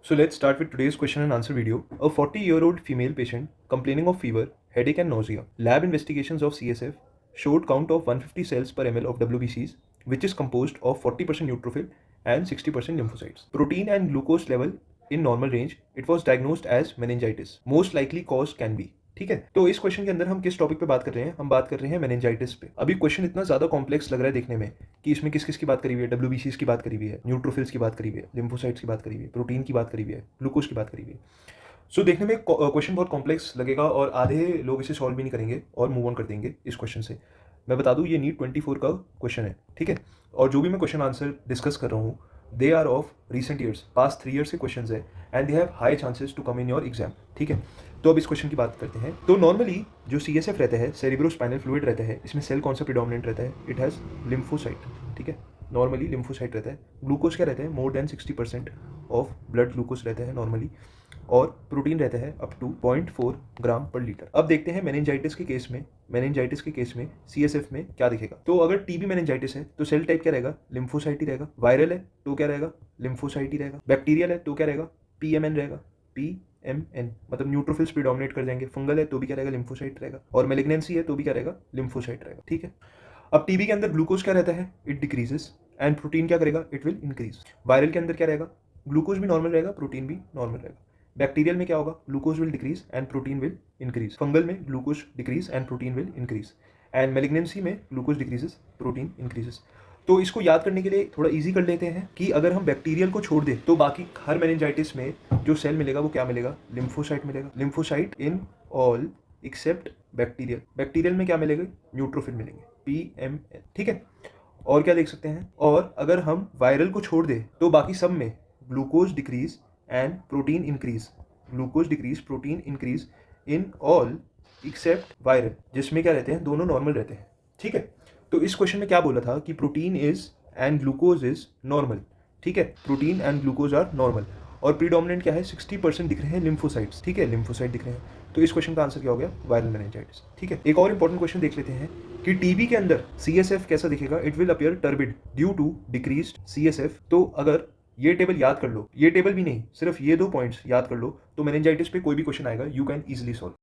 So let's start with today's question and answer video. A 40-year-old female patient complaining of fever, headache and nausea. Lab investigations of CSF showed count of 150 cells per ml of WBCs, which is composed of 40% neutrophil and 60% lymphocytes. Protein and glucose level in normal range. It was diagnosed as meningitis. Most likely cause can be. ठीक है, तो इस question के अंदर हम किस topic पे बात कर रहे हैं? हम बात कर रहे हैं मेनिंजाइटिस पे। अभी क्वेश्चन इतना ज्यादा कॉम्प्लेक्स लग रहा है देखने में कि इसमें किस किस की बात करी हुई है, डब्ल्यूबीसीज की बात करी हुई है, न्यूट्रोफिल्स की बात करी हुई है, लिम्फोसाइट्स की बात करी हुई है, प्रोटीन की बात करी हुई है, ग्लूकोज की बात करी हुई है। सो देखने में क्वेश्चन बहुत कॉम्प्लेक्स लगेगा और आधे लोग इसे सॉल्व भी नहीं करेंगे और मूव ऑन कर देंगे इस क्वेश्चन से। मैं बता दूं ये नीट 24 का क्वेश्चन है, ठीक है। और जो भी मैं क्वेश्चन आंसर डिस्कस कर रहा हूँ they are of recent years, past 3 years के क्वेश्चन है and they have high chances to come in your exam, ठीक है। तो अब इस क्वेश्चन की बात करते हैं। तो नॉर्मली जो CSF रहता है, सेरिब्रोस्पाइनल फ्लूइड रहता है, इसमें सेल कौन सा प्रिडोमिनेंट रहता है? इट हैज़ लिम्फोसाइट, ठीक है। नॉर्मली लिम्फोसाइट रहता है। ग्लूकोज क्या रहता है? More than 60% of blood glucose रहता है नॉर्मली। और प्रोटीन रहता है अप टू 0.4 ग्राम पर लीटर। अब देखते हैं मेनिंजाइटिस के केस में CSF में क्या दिखेगा। तो अगर टीबी मेनिंजाइटिस है तो सेल टाइप क्या रहेगा? लिम्फोसाइट ही रहेगा। वायरल है तो क्या रहेगा? लिम्फोसाइट ही रहेगा। बैक्टीरियल है तो क्या रहेगा? PMN रहेगा। PMN मतलब न्यूट्रोफिल्स प्रिडोमिनेट कर जाएंगे। फंगल है तो भी क्या रहेगा? लिम्फोसाइट रहेगा। और मेलिग्नेंसी है तो भी क्या रहेगा? लिम्फोसाइट रहेगा, ठीक है। अब टीबी के अंदर ग्लूकोज क्या रहता है? इट डिक्रीजेस एंड प्रोटीन क्या करेगा? It will increase. वायरल के अंदर क्या रहेगा? ग्लूकोज भी नॉर्मल रहेगा, प्रोटीन भी नॉर्मल रहेगा। बैक्टीरियल में क्या होगा? Glucose will decrease and protein will increase. Fungal में glucose decrease and protein will increase. And malignancy में ग्लूकोज डिक्रीजेस, प्रोटीन इंक्रीजेस। तो इसको याद करने के लिए थोड़ा इजी कर लेते हैं कि अगर हम बैक्टीरियल को छोड़ दें तो बाकी हर मेनिंजाइटिस में जो सेल मिलेगा वो क्या मिलेगा? लिम्फोसाइट मिलेगा। Lymphocyte in all except bacterial. Bacterial में क्या मिलेगा? न्यूट्रोफिल मिलेंगे, PMN, ठीक है। और क्या देख सकते हैं? और अगर हम वायरल को छोड़ दें तो बाकी सब में glucose decrease and protein increase. Glucose decrease, protein increase in all except viral, जिसमें क्या रहते हैं? दोनों नॉर्मल रहते हैं, ठीक है। तो इस क्वेश्चन में क्या बोला था कि protein is and glucose is normal, ठीक है। Protein and glucose are normal. और प्रीडोमिनेंट क्या है? 60% दिख रहे हैं लिम्फोसाइट्स, ठीक है। लिम्फोसाइट दिख रहे हैं। तो इस क्वेश्चन का आंसर क्या हो गया? वायरल मेनिंजाइटिस, ठीक है। एक और इंपॉर्टेंट क्वेश्चन देख लेते हैं कि टीबी के अंदर CSF कैसा दिखेगा? It will appear turbid due to decreased CSF। तो अगर ये टेबल याद कर लो, ये टेबल भी नहीं, सिर्फ ये 2 पॉइंट्स याद कर लो, तो मेनिंजाइटिस पे कोई भी क्वेश्चन आएगा यू कैन इजीली सॉल्व।